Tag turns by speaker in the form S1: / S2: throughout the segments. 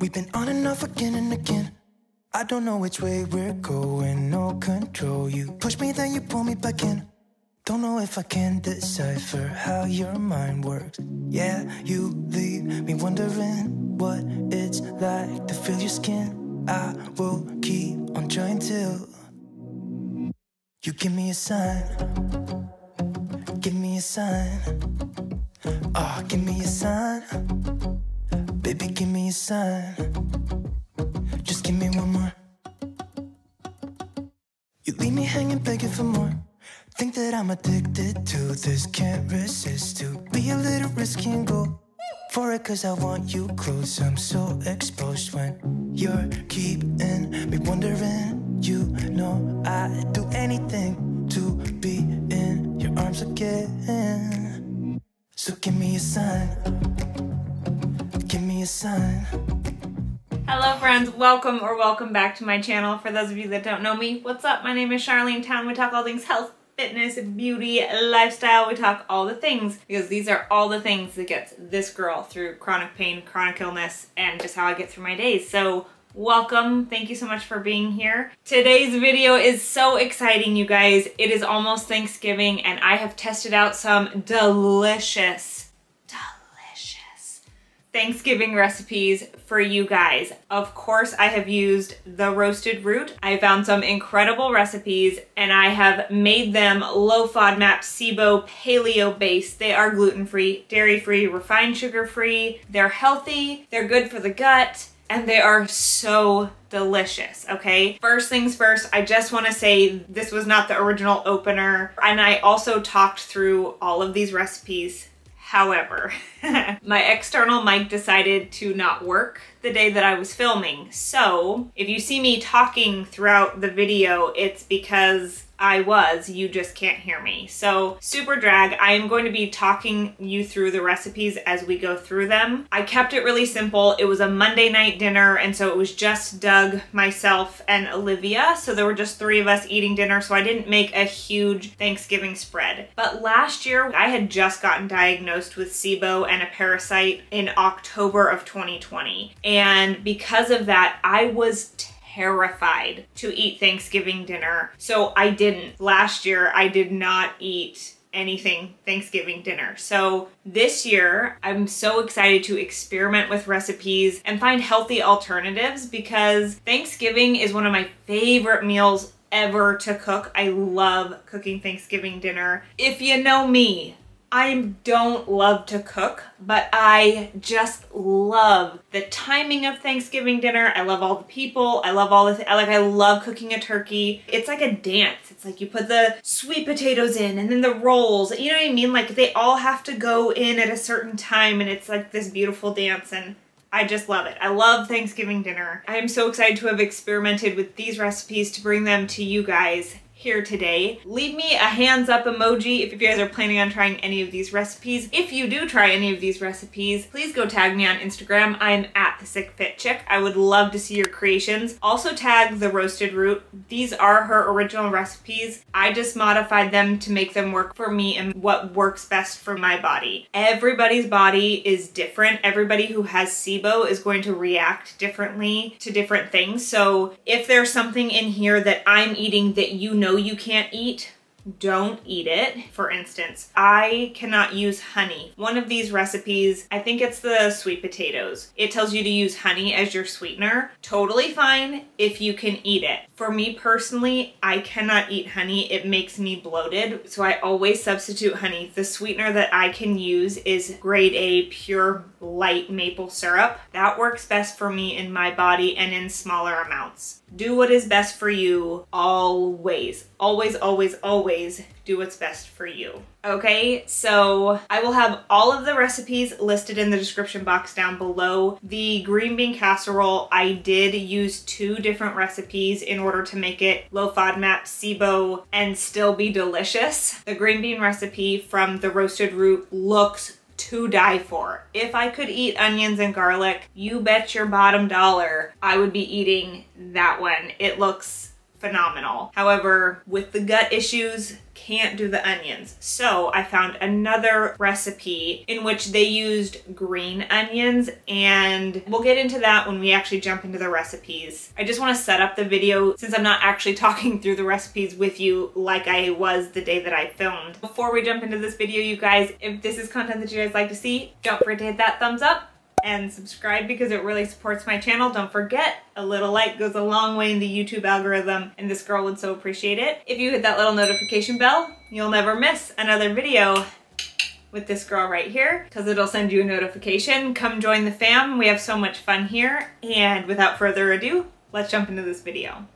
S1: We've been on and off again and again. I don't know which way we're going, no control. You push me, then you pull me back in. Don't know if I can decipher how your mind works. Yeah, you leave me wondering what it's like to feel your skin. I will keep on trying till you give me a sign. Give me a sign. Oh, give me a sign. Baby, give me a sign. Just give me one more. You leave me hanging, begging for more. Think that I'm addicted to this, can't resist to be a little risky and go for it, cause I want you close. I'm so exposed when you're keeping me wondering. You know I'd do anything to be in your arms again. So give me a sign. Give me a sign.
S2: Hello friends, welcome back to my channel. For those of you that don't know me, what's up? My name is Charlene Town. We talk all things health, fitness, beauty, lifestyle. We talk all the things because these are all the things that gets this girl through chronic pain, chronic illness, and just how I get through my days. So welcome, thank you so much for being here. Today's video is so exciting, you guys. It is almost Thanksgiving and I have tested out some delicious Thanksgiving recipes for you guys. Of course, I have used the roasted root. I found some incredible recipes and I have made them low FODMAP, SIBO, paleo based. They are gluten-free, dairy-free, refined sugar-free. They're healthy, they're good for the gut, and they are so delicious, okay? First things first, I just wanna say this was not the original opener, and I also talked through all of these recipes. However, my external mic decided to not work the day that I was filming. So if you see me talking throughout the video, it's because you just can't hear me. So super drag. I am going to be talking you through the recipes as we go through them. I kept it really simple. It was a Monday night dinner, and so it was just Doug, myself, and Olivia. So there were just 3 of us eating dinner, so I didn't make a huge Thanksgiving spread. But last year, I had just gotten diagnosed with SIBO and a parasite in October of 2020. And because of that, I was terrified to eat Thanksgiving dinner. So I didn't. Last year, I did not eat anything Thanksgiving dinner. So this year, I'm so excited to experiment with recipes and find healthy alternatives because Thanksgiving is one of my favorite meals ever to cook. I love cooking Thanksgiving dinner. If you know me, I don't love to cook, but I just love the timing of Thanksgiving dinner. I love all the people. I love all the I love cooking a turkey. It's like a dance. It's like you put the sweet potatoes in and then the rolls. You know what I mean? Like they all have to go in at a certain time and it's like this beautiful dance, and I just love it. I love Thanksgiving dinner. I am so excited to have experimented with these recipes to bring them to you guys here today. Leave me a hands up emoji if you guys are planning on trying any of these recipes. If you do try any of these recipes, please go tag me on Instagram. I'm at @thesickfitchick. I would love to see your creations. Also tag the roasted root. These are her original recipes. I just modified them to make them work for me and what works best for my body. Everybody's body is different. Everybody who has SIBO is going to react differently to different things. So if there's something in here that I'm eating that you know you can't eat, don't eat it. For instance, I cannot use honey. One of these recipes, I think it's the sweet potatoes. It tells you to use honey as your sweetener. Totally fine if you can eat it. For me personally, I cannot eat honey. It makes me bloated, so I always substitute honey. The sweetener that I can use is grade A pure light maple syrup. That works best for me in my body and in smaller amounts. Do what is best for you always. Always, always, always do what's best for you. Okay, so I will have all of the recipes listed in the description box down below. The green bean casserole, I did use 2 different recipes in order to make it low FODMAP, SIBO, and still be delicious. The green bean recipe from the roasted root looks to die for. If I could eat onions and garlic, you bet your bottom dollar I would be eating that one. It looks phenomenal. However, with the gut issues, can't do the onions. So I found another recipe in which they used green onions, and we'll get into that when we actually jump into the recipes. I just want to set up the video since I'm not actually talking through the recipes with you like I was the day that I filmed. Before we jump into this video, you guys, if this is content that you guys like to see, don't forget to hit that thumbs up and subscribe because it really supports my channel. Don't forget, a little like goes a long way in the YouTube algorithm, and this girl would so appreciate it. If you hit that little notification bell, you'll never miss another video with this girl right here because it'll send you a notification. Come join the fam. We have so much fun here. And without further ado, let's jump into this video.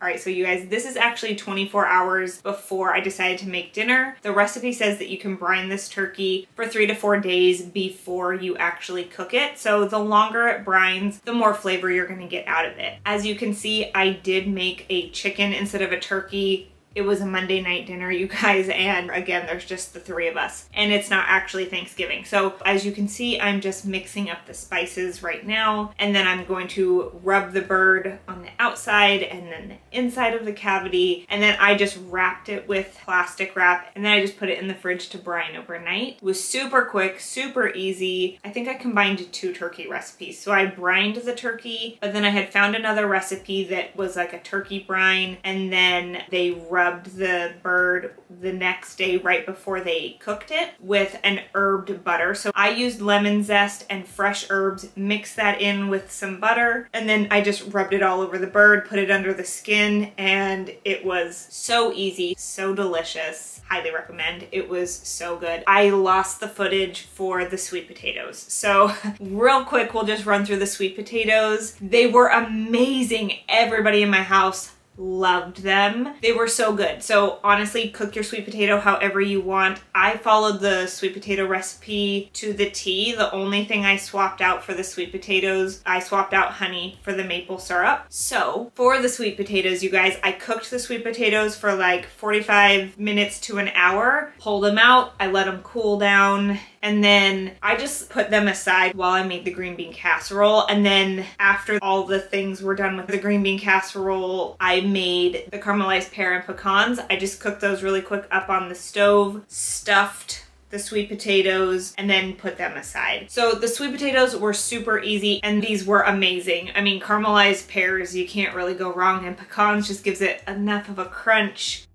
S2: All right, so you guys, this is actually 24 hours before I decided to make dinner. The recipe says that you can brine this turkey for 3 to 4 days before you actually cook it. So the longer it brines, the more flavor you're gonna get out of it. As you can see, I did make a chicken instead of a turkey. It was a Monday night dinner, you guys, and again, there's just the 3 of us, and it's not actually Thanksgiving. So as you can see, I'm just mixing up the spices right now, and then I'm going to rub the bird on the outside and then the inside of the cavity, and then I just wrapped it with plastic wrap, and then I just put it in the fridge to brine overnight. It was super quick, super easy. I think I combined 2 turkey recipes. So I brined the turkey, but then I had found another recipe that was like a turkey brine, and then they rubbed the bird the next day right before they cooked it with an herbed butter. So I used lemon zest and fresh herbs, mixed that in with some butter, and then I just rubbed it all over the bird, put it under the skin, and it was so easy, so delicious. Highly recommend. It was so good. I lost the footage for the sweet potatoes. So real quick, we'll just run through the sweet potatoes. They were amazing. Everybody in my house loved them. They were so good. So honestly, cook your sweet potato however you want. I followed the sweet potato recipe to the T. The only thing I swapped out for the sweet potatoes, I swapped out honey for the maple syrup. So for the sweet potatoes, you guys, I cooked the sweet potatoes for like 45 minutes to an hour, pulled them out, I let them cool down, and then I just put them aside while I made the green bean casserole. And then after all the things were done with the green bean casserole, I made the caramelized pear and pecans. I just cooked those really quick up on the stove, stuffed the sweet potatoes, and then put them aside. So the sweet potatoes were super easy, and these were amazing. I mean, caramelized pears, you can't really go wrong, and pecans just gives it enough of a crunch.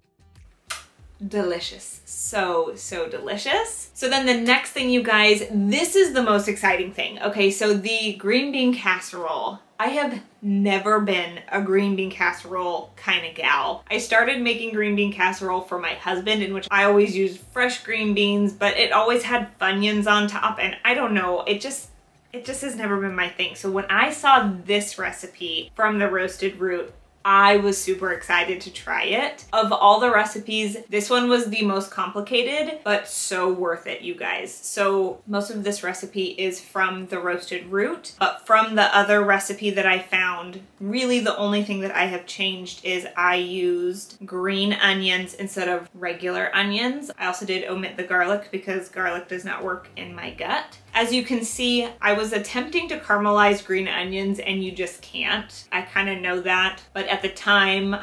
S2: Delicious. So delicious. So then the next thing, you guys, this is the most exciting thing. Okay, so the green bean casserole. I have never been a green bean casserole kind of gal. I started making green bean casserole for my husband, in which I always used fresh green beans, but it always had Funyuns on top, and I don't know, it just has never been my thing. So when I saw this recipe from the roasted root, I was super excited to try it. Of all the recipes, this one was the most complicated, but so worth it, you guys. So most of this recipe is from the roasted root, but from the other recipe that I found, really the only thing that I have changed is I used green onions instead of regular onions. I also did omit the garlic because garlic does not work in my gut. As you can see, I was attempting to caramelize green onions and you just can't. I kind of know that, but at the time,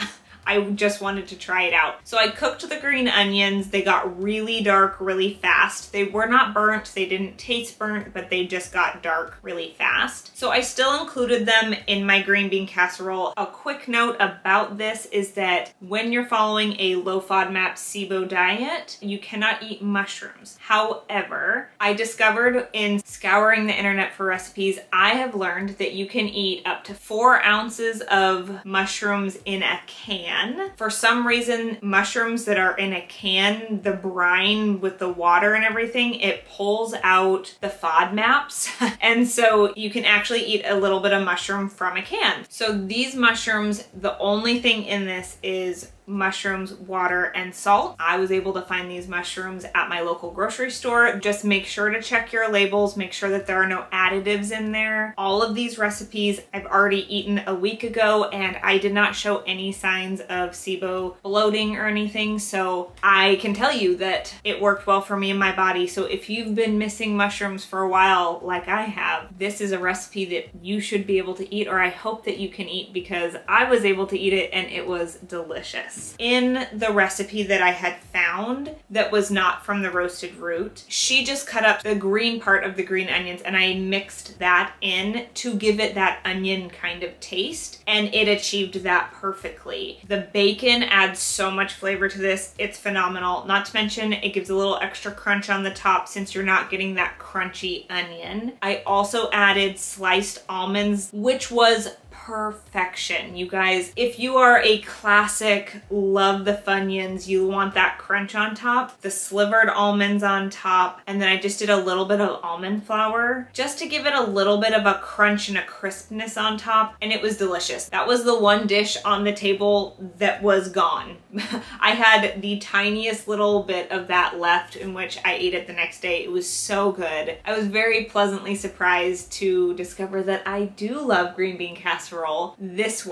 S2: I just wanted to try it out. So I cooked the green onions. They got really dark really fast. They were not burnt. They didn't taste burnt, but they just got dark really fast. So I still included them in my green bean casserole. A quick note about this is that when you're following a low FODMAP SIBO diet, you cannot eat mushrooms. However, I discovered in scouring the internet for recipes, I have learned that you can eat up to 4 ounces of mushrooms in a can. For some reason, mushrooms that are in a can, the brine with the water and everything, it pulls out the FODMAPs. And so you can actually eat a little bit of mushroom from a can. So these mushrooms, the only thing in this is mushrooms, water, and salt. I was able to find these mushrooms at my local grocery store. Just make sure to check your labels, make sure that there are no additives in there. All of these recipes I've already eaten a week ago, and I did not show any signs of SIBO bloating or anything, so I can tell you that it worked well for me and my body. So if you've been missing mushrooms for a while like I have, this is a recipe that you should be able to eat, or I hope that you can eat, because I was able to eat it and it was delicious. In the recipe that I had found that was not from the roasted root, she just cut up the green part of the green onions and I mixed that in to give it that onion kind of taste, and it achieved that perfectly. The bacon adds so much flavor to this. It's phenomenal. Not to mention it gives a little extra crunch on the top since you're not getting that crunchy onion. I also added sliced almonds, which was perfection. You guys, if you are a classic love the Funyuns, you want that crunch on top, the slivered almonds on top, and then I just did a little bit of almond flour just to give it a little bit of a crunch and a crispness on top, and it was delicious. That was the one dish on the table that was gone. I had the tiniest little bit of that left, in which I ate it the next day. It was so good. I was very pleasantly surprised to discover that I do love green bean casserole. This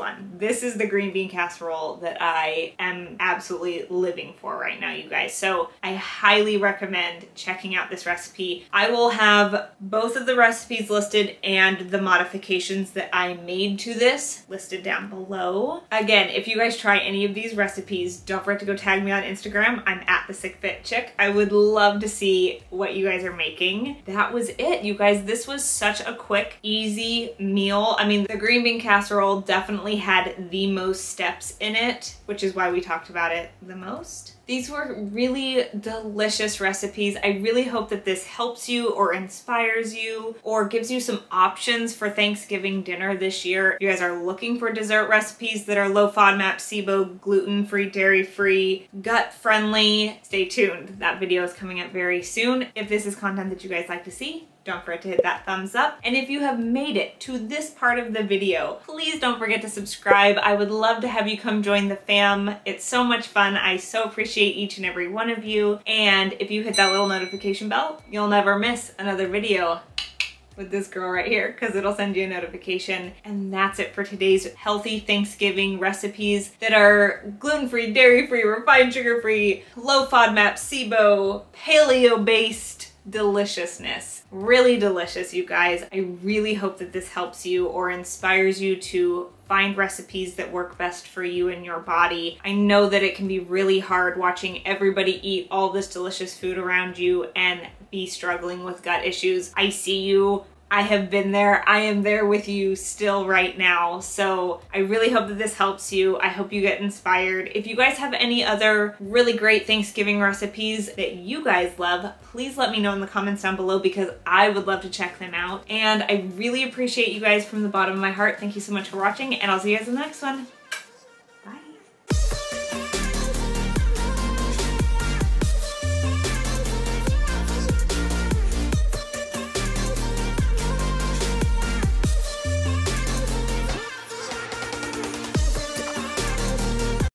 S2: is the green bean casserole that I am absolutely living for right now, you guys. So I highly recommend checking out this recipe. I will have both of the recipes listed and the modifications that I made to this listed down below. Again, if you guys try any of these recipes, don't forget to go tag me on Instagram. I'm at the Sick Fit Chick. I would love to see what you guys are making. That was it, you guys. This was such a quick, easy meal. I mean, the green bean casserole definitely had the most steps in it, which is why we talked about it the most. These were really delicious recipes. I really hope that this helps you or inspires you or gives you some options for Thanksgiving dinner this year. If you guys are looking for dessert recipes that are low FODMAP, SIBO, gluten-free, dairy-free, gut-friendly, stay tuned. That video is coming up very soon. If this is content that you guys like to see, don't forget to hit that thumbs up. And if you have made it to this part of the video, please don't forget to subscribe. I would love to have you come join the fam. It's so much fun. I so appreciate each and every one of you. And if you hit that little notification bell, you'll never miss another video with this girl right here, because it'll send you a notification. And that's it for today's healthy Thanksgiving recipes that are gluten-free, dairy-free, refined sugar-free, low FODMAP, SIBO, paleo-based deliciousness. Really delicious, you guys. I really hope that this helps you or inspires you to find recipes that work best for you and your body. I know that it can be really hard watching everybody eat all this delicious food around you and be struggling with gut issues. I see you. I have been there. I am there with you still right now. So I really hope that this helps you. I hope you get inspired. If you guys have any other really great Thanksgiving recipes that you guys love, please let me know in the comments down below, because I would love to check them out. And I really appreciate you guys from the bottom of my heart. Thank you so much for watching, and I'll see you guys in the next one.